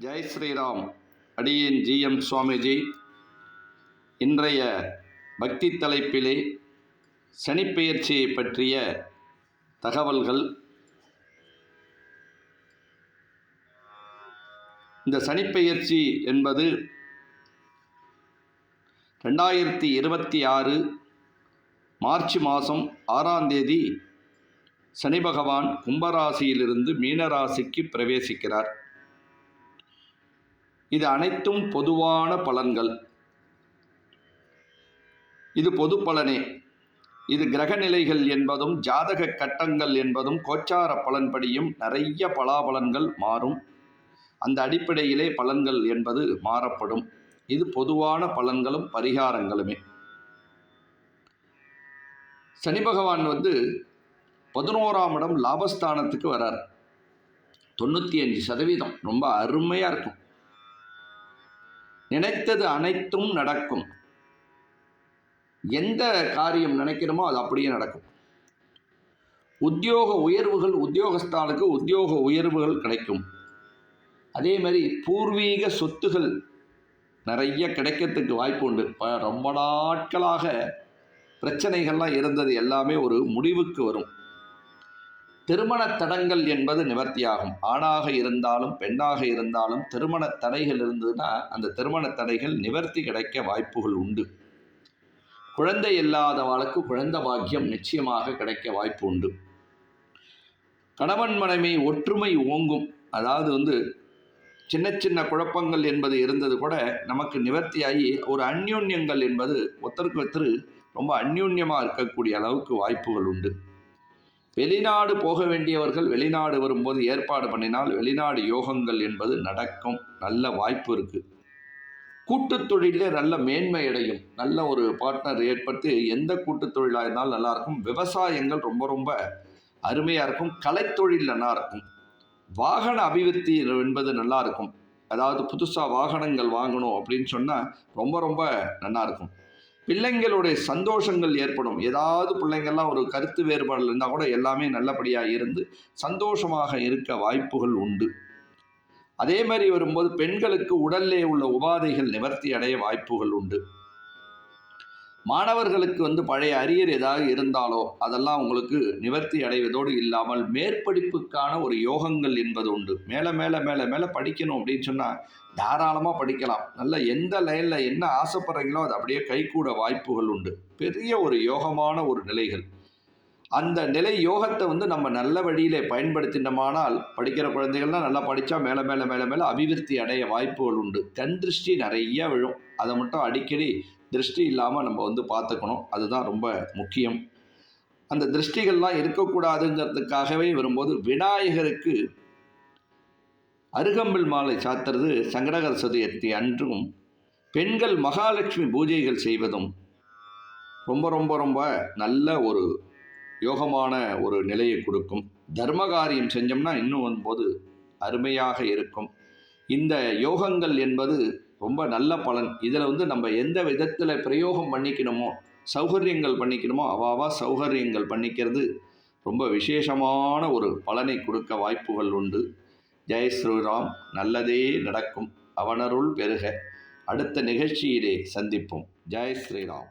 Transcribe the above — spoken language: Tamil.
ஜெய் ஸ்ரீராம். அடியேன் ஜிஎம் சுவாமிஜி. இன்றைய பக்தி தலைப்பிலே சனிப்பெயர்ச்சியை பற்றிய தகவல்கள். இந்த சனிப்பெயர்ச்சி என்பது 2026 மார்ச் மாதம் 6ஆம் தேதி சனி பகவான் கும்பராசியிலிருந்து மீனராசிக்கு பிரவேசிக்கிறார். இது அனைத்தும் பொதுவான பலன்கள். இது பொது பலனே. இது கிரகநிலைகள் என்பதும் ஜாதக கட்டங்கள் என்பதும் கோச்சார பலன்படியும் நிறைய பலாபலன்கள் மாறும். அந்த அடிப்படையிலே பலன்கள் என்பது மாறப்படும். இது பொதுவான பலன்களும் பரிகாரங்களுமே. சனி பகவான் 11ஆம் இடம் லாபஸ்தானத்துக்கு வரார். 95% ரொம்ப அருமையாக இருக்கும். நினைத்தது அனைத்தும் நடக்கும். எந்த காரியம் நினைக்கிறோமோ அது அப்படியே நடக்கும். உத்தியோக உயர்வுகள், உத்தியோகஸ்தானுக்கு உத்தியோக உயர்வுகள் கிடைக்கும். அதே மாதிரி பூர்வீக சொத்துகள் நிறைய கிடைக்கிறதுக்கு வாய்ப்பு உண்டு. ரொம்ப நாட்களாக பிரச்சனைகள்லாம் இருந்தது எல்லாமே ஒரு முடிவுக்கு வரும். திருமண தடங்கள் என்பது நிவர்த்தியாகும். ஆணாக இருந்தாலும் பெண்ணாக இருந்தாலும் திருமண தடைகள் இருந்ததுன்னா அந்த திருமண தடைகள் நிவர்த்தி கிடைக்க வாய்ப்புகள் உண்டு. குழந்தை இல்லாதவளுக்கு குழந்தை பாக்கியம் நிச்சயமாக கிடைக்க வாய்ப்பு உண்டு. கணவன் மனைவி ஒற்றுமை ஓங்கும். அதாவது சின்ன சின்ன குழப்பங்கள் என்பது இருந்தது கூட நமக்கு நிவர்த்தியாகி ஒரு அந்யோன்யங்கள் என்பது ஒருத்தருக்கு ஒருத்தர் ரொம்ப அந்யோன்யமாக இருக்கக்கூடிய அளவுக்கு வாய்ப்புகள் உண்டு. வெளிநாடு போக வேண்டியவர்கள் வெளிநாடு வரும்போது ஏற்பாடு பண்ணினால் வெளிநாடு யோகங்கள் என்பது நடக்கும். நல்ல வாய்ப்பு இருக்குது. கூட்டுத் தொழிலே நல்ல மேன்மை அடையும். நல்ல ஒரு பார்ட்னர் ஏற்படுத்தி எந்த கூட்டுத் தொழிலாக இருந்தாலும் நல்லாயிருக்கும். விவசாயங்கள் ரொம்ப ரொம்ப அருமையாக இருக்கும். கலைத்தொழில் நல்லா இருக்கும். வாகன அபிவிருத்தி என்பது நல்லா இருக்கும். அதாவது புதுசாக வாகனங்கள் வாங்கணும் அப்படின்னு சொன்னால் ரொம்ப ரொம்ப நல்லாயிருக்கும். பிள்ளைங்களுடைய சந்தோஷங்கள் ஏற்படும். ஏதாவது பிள்ளைங்கள்லாம் ஒரு கருத்து வேறுபாடில் இருந்தால் கூட எல்லாமே நல்லபடியாக இருந்து சந்தோஷமாக இருக்க வாய்ப்புகள் உண்டு. அதே மாதிரி வரும்போது பெண்களுக்கு உடல்லே உள்ள உபாதைகள் நிவர்த்தி அடைய வாய்ப்புகள் உண்டு. மாணவர்களுக்கு பழைய அரியர் ஏதாவது இருந்தாலோ அதெல்லாம் உங்களுக்கு நிவர்த்தி அடைவதோடு இல்லாமல் மேற்படிப்புக்கான ஒரு யோகங்கள் என்பது உண்டு. மேலே மேலே மேலே மேலே படிக்கணும் அப்படின்னு சொன்னால் தாராளமாக படிக்கலாம். நல்ல எந்த லைனில் என்ன ஆசைப்படுறீங்களோ அது அப்படியே கைகூட வாய்ப்புகள் உண்டு. பெரிய ஒரு யோகமான ஒரு நிலைகள். அந்த நிலை யோகத்தை நம்ம நல்ல வழியிலே பயன்படுத்தினோமானால் படிக்கிற குழந்தைகள்லாம் நல்லா படித்தா மேலே மேலே மேலே மேலே அபிவிருத்தி அடைய வாய்ப்புகள் உண்டு. கண் திருஷ்டி நிறைய விழும். அதை மட்டும் அடிக்கடி திருஷ்டி இல்லாமல் நம்ம பார்த்துக்கணும். அதுதான் ரொம்ப முக்கியம். அந்த திருஷ்டிகள்லாம் இருக்கக்கூடாதுங்கிறதுக்காகவே வரும்போது விநாயகருக்கு அருகம்பில் மாலை சாத்துறது சங்கடகர சதுர்த்தி அன்றும் பெண்கள் மகாலட்சுமி பூஜைகள் செய்வதும் ரொம்ப ரொம்ப ரொம்ப நல்ல ஒரு யோகமான ஒரு நிலையை கொடுக்கும். தர்ம காரியம் செஞ்சோம்னா இன்னும் அருமையாக இருக்கும். இந்த யோகங்கள் என்பது ரொம்ப நல்ல பலன். இதில் நம்ம எந்த விதத்தில் பிரயோகம் பண்ணிக்கணுமோ சௌகரியங்கள் பண்ணிக்கணுமோ அவாவா சௌகரியங்கள் பண்ணிக்கிறது ரொம்ப விசேஷமான ஒரு பலனை கொடுக்க வாய்ப்புகள் உண்டு. ஜெய் ஸ்ரீராம். நல்லதே நடக்கும். அவனருள் பெருக. அடுத்த நிகழ்ச்சியிலே சந்திப்போம். ஜெய் ஸ்ரீராம்.